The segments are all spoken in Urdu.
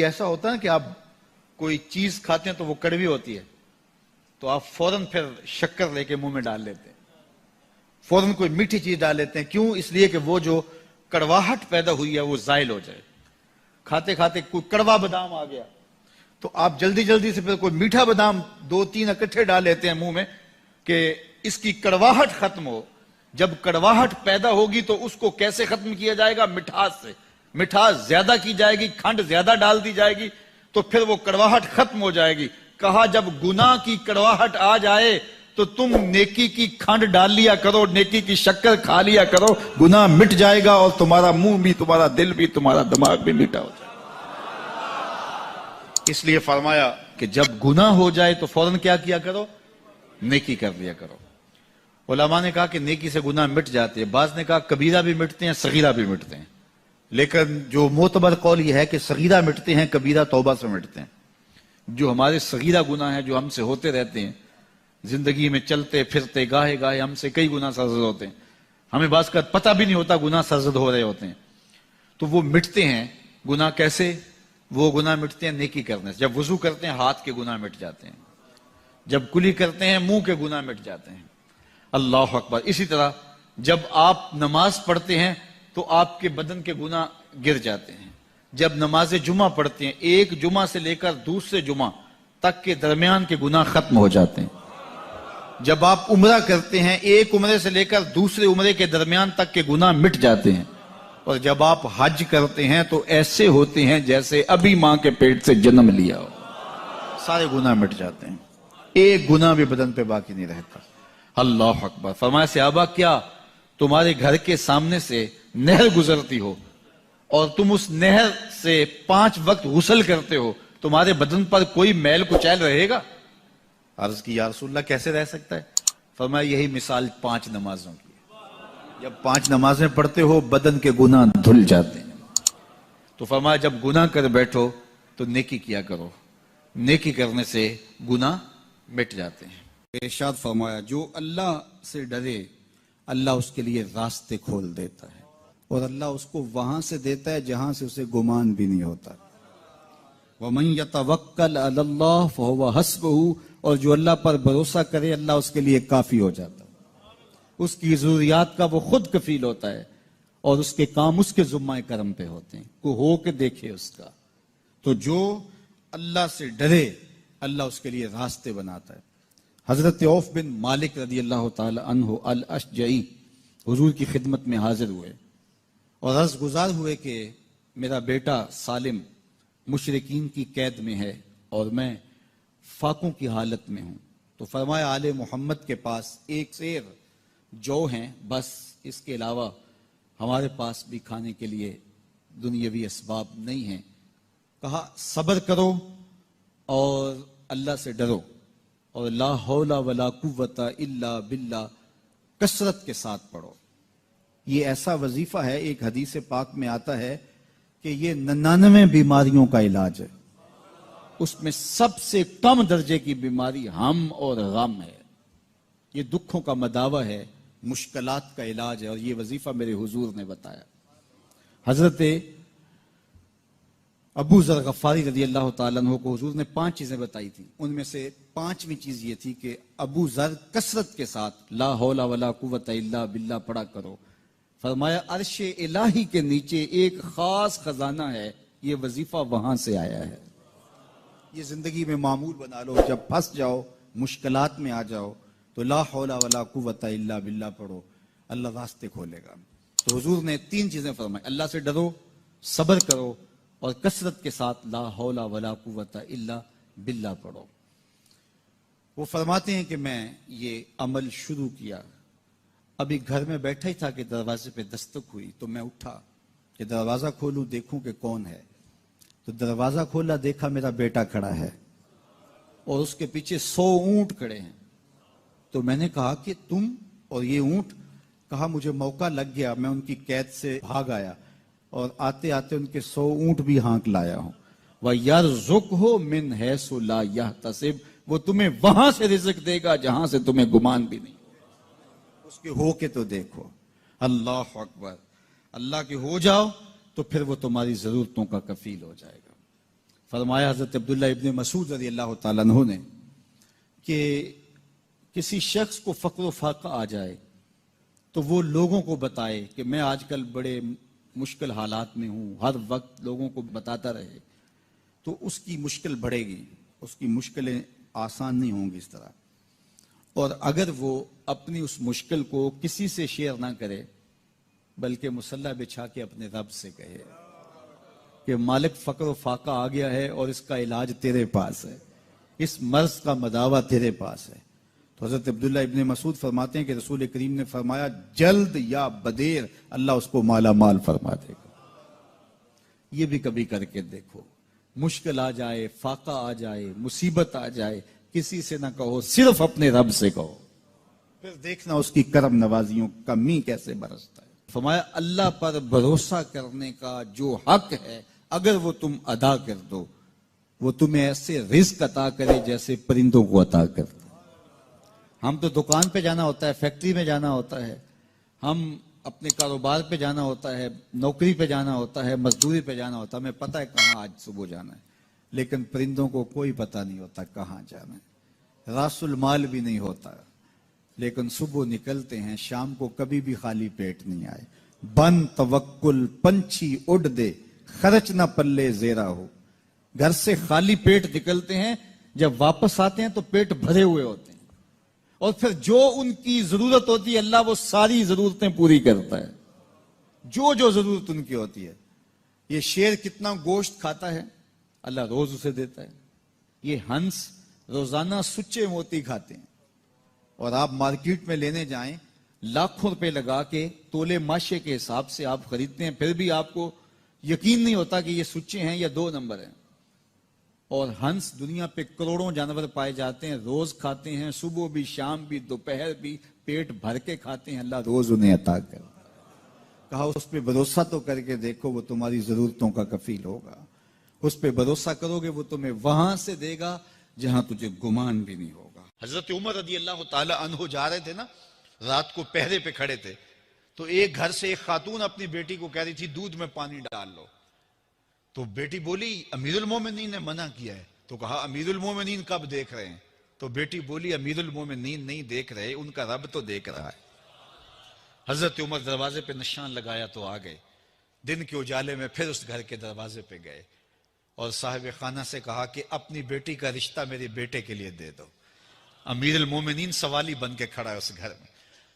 ایسا ہوتا ہے کہ آپ کوئی چیز کھاتے ہیں تو وہ کڑوی ہوتی ہے تو آپ فوراً پھر شکر لے کے منہ میں ڈال لیتے ہیں، فوراً کوئی میٹھی چیز ڈال لیتے ہیں. کیوں؟ اس لیے کہ وہ جو کڑواہٹ پیدا ہوئی ہے وہ زائل ہو جائے. کھاتے کھاتے کوئی کڑوا بادام آ گیا تو آپ جلدی جلدی سے پھر کوئی میٹھا بادام 2-3 اکٹھے ڈال لیتے ہیں منہ میں کہ اس کی کڑواہٹ ختم ہو. جب کڑواہٹ پیدا ہوگی تو اس کو کیسے ختم کیا جائے گا؟ مٹھاس سے. مٹھاس زیادہ کی جائے گی، کھنڈ زیادہ ڈال دی جائے گی تو پھر وہ کڑواہٹ ختم ہو جائے گی. کہا جب گناہ کی کڑواہٹ آ جائے تو تم نیکی کی کھنڈ ڈال لیا کرو، نیکی کی شکر کھا لیا کرو، گناہ مٹ جائے گا اور تمہارا منہ بھی، تمہارا دل بھی، تمہارا دماغ بھی میٹھا ہو جائے گا. اس لیے فرمایا کہ جب گناہ ہو جائے تو فوراً کیا کرو؟ نیکی کر لیا کرو. علماء نے کہا کہ نیکی سے گناہ مٹ جاتے ہیں، بعض نے کہا کبیرہ بھی مٹتے ہیں، صغیرہ بھی مٹتے ہیں، لیکن جو معتبر قول یہ ہے کہ صغیرہ مٹتے ہیں، کبیرہ توبہ سے مٹتے ہیں. جو ہمارے صغیرہ گناہ ہیں جو ہم سے ہوتے رہتے ہیں زندگی میں، چلتے پھرتے گاہے گاہے ہم سے کئی گناہ سرزد ہوتے ہیں، ہمیں بعض کا پتہ بھی نہیں ہوتا گناہ سرزد ہو رہے ہوتے ہیں، تو وہ مٹتے ہیں. گناہ کیسے؟ وہ گناہ مٹتے ہیں نیکی کرنے سے. جب وضو کرتے ہیں ہاتھ کے گناہ مٹ جاتے ہیں، جب کلی کرتے ہیں منہ کے گناہ مٹ جاتے ہیں. اللہ اکبر. اسی طرح جب آپ نماز پڑھتے ہیں تو آپ کے بدن کے گناہ گر جاتے ہیں. جب نماز جمعہ پڑھتے ہیں ایک جمعہ سے لے کر دوسرے جمعہ تک کے درمیان کے گناہ ختم ہو جاتے ہیں. جب آپ عمرہ کرتے ہیں ایک عمرے سے لے کر دوسرے عمرے کے درمیان تک کے گناہ مٹ جاتے ہیں. اور جب آپ حج کرتے ہیں تو ایسے ہوتے ہیں جیسے ابھی ماں کے پیٹ سے جنم لیا ہو. سارے گناہ مٹ جاتے ہیں، ایک گناہ بھی بدن پہ باقی نہیں رہتا. اللہ اکبر. فرمایا صحابہ کیا تمہارے گھر کے سامنے سے نہر گزرتی ہو اور تم اس نہر سے 5 وقت غسل کرتے ہو، تمہارے بدن پر کوئی میل کچیل رہے گا؟ عرض کی یا رسول اللہ کیسے رہ سکتا ہے؟ فرمایا یہی مثال 5 نمازوں کی. جب 5 نمازیں پڑھتے ہو بدن کے گناہ دھل جاتے ہیں. تو فرمایا جب گناہ کر بیٹھو تو نیکی کیا کرو، نیکی کرنے سے گناہ مٹ جاتے ہیں. ارشاد فرمایا جو اللہ سے ڈرے اللہ اس کے لیے راستے کھول دیتا ہے اور اللہ اس کو وہاں سے دیتا ہے جہاں سے اسے گمان بھی نہیں ہوتا. وَمَن يَتَوَكَّلْ عَلَى اللَّهِ فَهُوَ حَسْبُهُ. اور جو اللہ پر بھروسہ کرے اللہ اس کے لیے کافی ہو جاتا ہے، اس کی ضروریات کا وہ خود کفیل ہوتا ہے اور اس کے کام اس کے ذمہ کرم پہ ہوتے ہیں، کو ہو کے دیکھے اس کا. تو جو اللہ سے ڈرے اللہ اس کے لیے راستے بناتا ہے. حضرت عوف بن مالک رضی اللہ تعالی عنہ الاشجعی حضور کی خدمت میں حاضر ہوئے اور عرض گزار ہوئے کہ میرا بیٹا سالم مشرکین کی قید میں ہے اور میں فاقوں کی حالت میں ہوں. تو فرمایا آل محمد کے پاس ایک سیر جو ہیں، بس اس کے علاوہ ہمارے پاس بھی کھانے کے لیے دنیاوی اسباب نہیں ہیں. کہا صبر کرو اور اللہ سے ڈرو اور لا حول ولا قوت الا باللہ کثرت کے ساتھ پڑھو. یہ ایسا وظیفہ ہے، ایک حدیث پاک میں آتا ہے کہ یہ 99 بیماریوں کا علاج ہے. اس میں سب سے کم درجے کی بیماری ہم اور غم ہے. یہ دکھوں کا مداوع ہے، مشکلات کا علاج ہے، اور یہ وظیفہ میرے حضور نے بتایا. حضرت ابو ذر غفاری رضی اللہ تعالیٰ عنہ کو حضور نے 5 چیزیں بتائی تھیں. ان میں سے 5ویں چیز یہ تھی کہ ابو ذر کثرت کے ساتھ لا حول ولا قوت الا باللہ پڑھا کرو. فرمایا عرش الہی کے نیچے ایک خاص خزانہ ہے، یہ وظیفہ وہاں سے آیا ہے. یہ زندگی میں معمول بنا لو، جب پھنس جاؤ مشکلات میں آ جاؤ تو لا حول ولا قوت الا باللہ پڑھو، اللہ راستے کھولے گا. تو حضور نے 3 چیزیں فرمائی، اللہ سے ڈرو، صبر کرو اور کثرت کے ساتھ لا حول ولا قوت الا باللہ پڑھو. وہ فرماتے ہیں کہ میں یہ عمل شروع کیا، ابھی گھر میں بیٹھا ہی تھا کہ دروازے پہ دستک ہوئی تو میں اٹھا کہ دروازہ کھولوں دیکھوں کہ کون ہے. تو دروازہ کھولا، دیکھا میرا بیٹا کھڑا ہے اور اس کے پیچھے 100 اونٹ کھڑے ہیں. تو میں نے کہا کہ تم اور یہ اونٹ؟ کہا مجھے موقع لگ گیا، میں ان کی قید سے بھاگ آیا اور آتے آتے ان کے 100 اونٹ بھی ہانک لایا ہوں. وَيَرْزُقْهُ مِنْ حَيْثُ لَا يَحْتَسِبُ. وہ تمہیں وہاں سے رزق دے گا جہاں سے تمہیں گمان بھی نہیں. اس کے ہو کے تو دیکھو. اللہ اکبر. اللہ کے ہو جاؤ تو پھر وہ تمہاری ضرورتوں کا کفیل ہو جائے گا. فرمایا حضرت عبداللہ ابن مسعود رضی اللہ تعالیٰ عنہ نے کہ کسی شخص کو فقر و فاقہ آ جائے تو وہ لوگوں کو بتائے کہ میں آج کل بڑے مشکل حالات میں ہوں، ہر وقت لوگوں کو بتاتا رہے تو اس کی مشکل بڑھے گی، اس کی مشکلیں آسان نہیں ہوں گی اس طرح. اور اگر وہ اپنی اس مشکل کو کسی سے شیئر نہ کرے بلکہ مصلی بچھا کے اپنے رب سے کہے کہ مالک فقر و فاقہ آ گیا ہے اور اس کا علاج تیرے پاس ہے، اس مرض کا مداوع تیرے پاس ہے. تو حضرت عبداللہ ابن مسعود فرماتے ہیں کہ رسول کریم نے فرمایا جلد یا بدیر اللہ اس کو مالا مال فرما دے گا. یہ بھی کبھی کر کے دیکھو، مشکل آ جائے، فاقہ آ جائے، مصیبت آ جائے، کسی سے نہ کہو، صرف اپنے رب سے کہو، پھر دیکھنا اس کی کرم نوازیوں کا می کیسے برستا ہے. فرمایا اللہ پر بھروسہ کرنے کا جو حق ہے اگر وہ تم ادا کر دو، وہ تمہیں ایسے رزق عطا کرے جیسے پرندوں کو عطا کرتا. ہم تو دکان پہ جانا ہوتا ہے، فیکٹری میں جانا ہوتا ہے، ہم اپنے کاروبار پہ جانا ہوتا ہے، نوکری پہ جانا ہوتا ہے، مزدوری پہ جانا ہوتا ہے، ہمیں پتہ ہے کہاں آج صبح جانا ہے. لیکن پرندوں کو کوئی پتہ نہیں ہوتا کہاں جانا ہے، راس المال بھی نہیں ہوتا، لیکن صبح نکلتے ہیں، شام کو کبھی بھی خالی پیٹ نہیں آئے. بن توکل پنچھی اڑ دے، خرچ نہ پلے زیرا ہو. گھر سے خالی پیٹ نکلتے ہیں، جب واپس آتے ہیں تو پیٹ بھرے ہوئے ہوتے ہیں، اور پھر جو ان کی ضرورت ہوتی ہے اللہ وہ ساری ضرورتیں پوری کرتا ہے، جو جو ضرورت ان کی ہوتی ہے. یہ شیر کتنا گوشت کھاتا ہے اللہ روز اسے دیتا ہے. یہ ہنس روزانہ سچے موتی کھاتے ہیں، اور آپ مارکیٹ میں لینے جائیں لاکھوں روپے لگا کے تولے ماشے کے حساب سے آپ خریدتے ہیں، پھر بھی آپ کو یقین نہیں ہوتا کہ یہ سچے ہیں یا 2 نمبر ہیں. اور ہنس دنیا پہ کروڑوں جانور پائے جاتے ہیں، روز کھاتے ہیں، صبح بھی، شام بھی، دوپہر بھی، پیٹ بھر کے کھاتے ہیں، اللہ روز انہیں عطا کرتا. کہا اس پہ بھروسہ تو کر کے دیکھو، وہ تمہاری ضرورتوں کا کفیل ہوگا. اس پہ بھروسہ کرو گے وہ تمہیں وہاں سے دے گا جہاں تجھے گمان بھی نہیں ہوگا. حضرت عمر رضی اللہ تعالی عنہ جا رہے تھے نا، رات کو پہرے پہ کھڑے تھے، تو ایک گھر سے ایک خاتون اپنی بیٹی کو کہہ رہی تھی دودھ میں پانی ڈال لو. تو بیٹی بولی امیر المومنین نے منع کیا ہے. تو کہا امیر المومنین کب دیکھ رہے ہیں؟ تو بیٹی بولی امیر المومنین نہیں دیکھ رہے، ان کا رب تو دیکھ رہا ہے. حضرت عمر دروازے پہ نشان لگایا تو آ گئے. دن کے اجالے میں پھر اس گھر کے دروازے پہ گئے اور صاحب خانہ سے کہا کہ اپنی بیٹی کا رشتہ میرے بیٹے کے لیے دے دو. امیر المومنین سوالی بن کے کھڑا ہے اس گھر میں.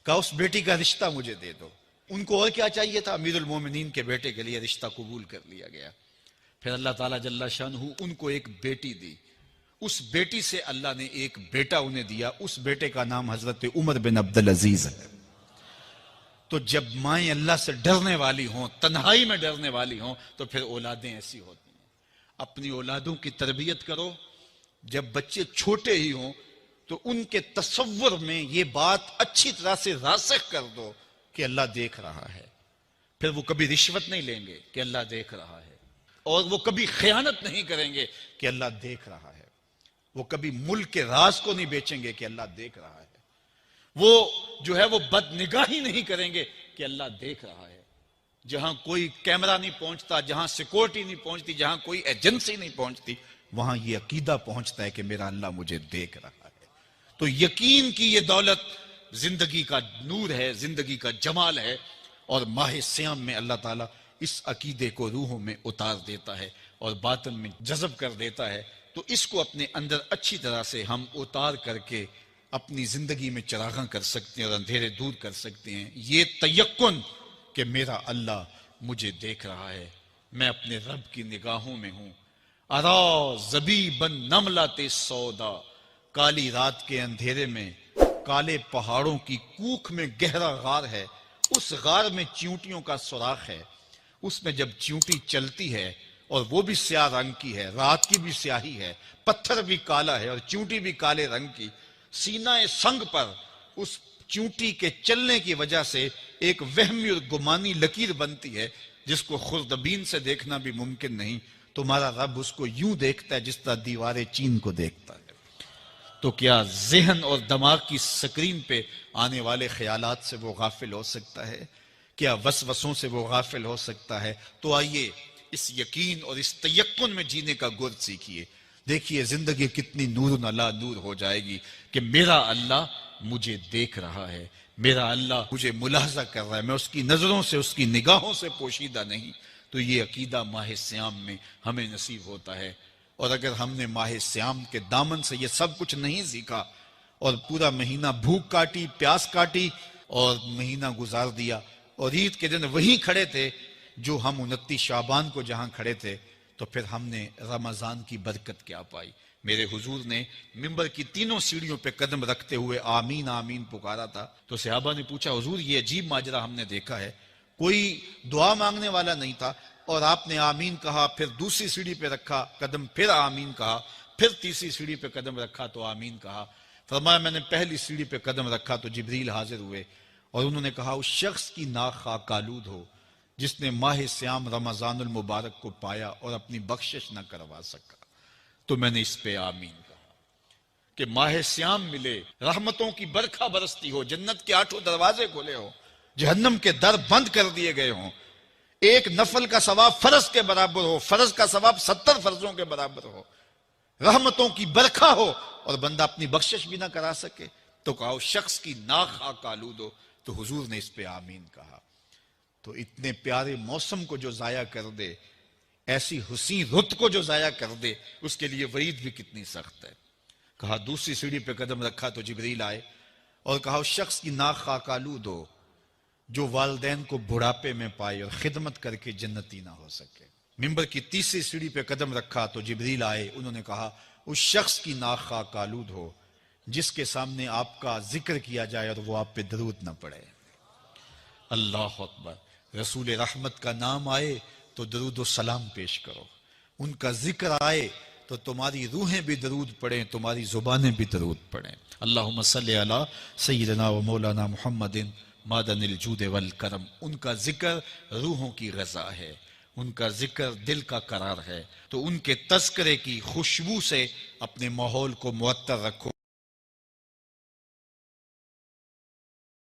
کہا اس بیٹی کا رشتہ مجھے دے دو. ان کو اور کیا چاہیے تھا؟ امیر المومنین کے بیٹے کے لیے رشتہ قبول کر لیا گیا. پھر اللہ تعالیٰ جل شانہ ان کو ایک بیٹی دی. اس بیٹی سے اللہ نے ایک بیٹا انہیں دیا. اس بیٹے کا نام حضرت عمر بن عبدالعزیز ہے. تو جب مائیں اللہ سے ڈرنے والی ہوں، تنہائی میں ڈرنے والی ہوں، تو پھر اولادیں ایسی ہوتی ہیں. اپنی اولادوں کی تربیت کرو. جب بچے چھوٹے ہی ہوں تو ان کے تصور میں یہ بات اچھی طرح سے راسخ کر دو کہ اللہ دیکھ رہا ہے. پھر وہ کبھی رشوت نہیں لیں گے کہ اللہ دیکھ رہا ہے، اور وہ کبھی خیانت نہیں کریں گے کہ اللہ دیکھ رہا ہے. وہ کبھی ملک کے راز کو نہیں بیچیں گے کہ اللہ دیکھ رہا ہے. وہ جو ہے وہ بد نگاہی نہیں کریں گے کہ اللہ دیکھ رہا ہے. جہاں کوئی کیمرہ نہیں پہنچتا، جہاں سیکورٹی نہیں پہنچتی، جہاں کوئی ایجنسی نہیں پہنچتی، وہاں یہ عقیدہ پہنچتا ہے کہ میرا اللہ مجھے دیکھ رہا ہے. تو یقین کی یہ دولت زندگی کا نور ہے، زندگی کا جمال ہے. اور ماہ سیام میں اللہ تعالیٰ اس عقیدے کو روحوں میں اتار دیتا ہے اور باطن میں جذب کر دیتا ہے. تو اس کو اپنے اندر اچھی طرح سے ہم اتار کر کے اپنی زندگی میں چراغاں کر سکتے ہیں اور اندھیرے دور کر سکتے ہیں. یہ تیقن کہ میرا اللہ مجھے دیکھ رہا ہے، میں اپنے رب کی نگاہوں میں ہوں. ارا زبیبن نملۃ سودا، کالی رات کے اندھیرے میں کالے پہاڑوں کی کوکھ میں گہرا غار ہے. اس غار میں چیونٹیوں کا سوراخ ہے. اس میں جب چیونٹی چلتی ہے اور وہ بھی سیاہ رنگ کی ہے، رات کی بھی سیاہی ہے، پتھر بھی کالا ہے اور چیونٹی بھی کالے رنگ کی، سینہ سنگ پر اس چیونٹی کے چلنے کی وجہ سے ایک وہمی اور گمانی لکیر بنتی ہے جس کو خوردبین سے دیکھنا بھی ممکن نہیں. تمہارا رب اس کو یوں دیکھتا ہے جس طرح دیوارے چین کو دیکھتا ہے. تو کیا ذہن اور دماغ کی سکرین پہ آنے والے خیالات سے وہ غافل ہو سکتا ہے؟ کیا وسوسوں سے وہ غافل ہو سکتا ہے؟ تو آئیے اس یقین اور اس تیقن میں جینے کا گر سیکھیے. دیکھیے زندگی کتنی نور علی نور ہو جائے گی کہ میرا اللہ مجھے دیکھ رہا ہے، میرا اللہ مجھے ملاحظہ کر رہا ہے، میں اس کی نظروں سے، اس کی نگاہوں سے پوشیدہ نہیں. تو یہ عقیدہ ماہ سیام میں ہمیں نصیب ہوتا ہے. اور اگر ہم نے ماہ سیام کے دامن سے یہ سب کچھ نہیں سیکھا اور پورا مہینہ بھوک کاٹی، پیاس کاٹی اور مہینہ گزار دیا، اور عید کے دن وہیں کھڑے تھے جو ہم 29 شعبان کو جہاں کھڑے تھے، تو پھر ہم نے رمضان کی برکت کیا پائی. میرے حضور نے ممبر کی تینوں سیڑھیوں پہ قدم رکھتے ہوئے آمین آمین پکارا تھا. تو صحابہ نے پوچھا حضور یہ عجیب ماجرا ہم نے دیکھا ہے، کوئی دعا مانگنے والا نہیں تھا اور آپ نے آمین کہا، پھر دوسری سیڑھی پہ رکھا قدم، پھر آمین کہا، پھر تیسری سیڑھی پہ قدم رکھا تو آمین کہا. فرمایا میں نے پہلی سیڑھی پہ قدم رکھا تو جبریل حاضر ہوئے اور انہوں نے کہا اس شخص کی ناک خاک آلود ہو جس نے ماہ سیام رمضان المبارک کو پایا اور اپنی بخشش نہ کروا سکا. تو میں نے اس پہ آمین کہا کہ ماہ سیام ملے، رحمتوں کی برکھا برستی ہو، جنت کے 8 دروازے کھلے ہو، جہنم کے در بند کر دیے گئے ہوں، ایک نفل کا ثواب فرض کے برابر ہو، فرض کا ثواب 70 فرضوں کے برابر ہو، رحمتوں کی برکھا ہو اور بندہ اپنی بخشش بھی نہ کرا سکے، تو کہا اس شخص کی ناک خاک آلود ہو. تو حضور نے اس پہ آمین کہا. تو اتنے پیارے موسم کو جو ضائع کر دے، ایسی حسین رت کو جو ضائع کر دے، اس کے لیے وعید بھی کتنی سخت ہے. کہا دوسری سیڑھی پہ قدم رکھا تو جبریل آئے اور کہا اس شخص کی ناک خاک آلود ہو جو والدین کو بڑھاپے میں پائے اور خدمت کر کے جنتی نہ ہو سکے. ممبر کی تیسری سیڑھی پہ قدم رکھا تو جبریل آئے، انہوں نے کہا اس شخص کی ناک خاک آلود ہو جس کے سامنے آپ کا ذکر کیا جائے اور وہ آپ پہ درود نہ پڑے. اللہ اکبر. رسول رحمت کا نام آئے تو درود و سلام پیش کرو، ان کا ذکر آئے تو تمہاری روحیں بھی درود پڑھیں، تمہاری زبانیں بھی درود پڑھیں. اللہم صلی علی سیدنا و مولانا محمد معدن الجود والکرم. ان کا ذکر روحوں کی غذا ہے، ان کا ذکر دل کا قرار ہے. تو ان کے تذکرے کی خوشبو سے اپنے ماحول کو معطر رکھو.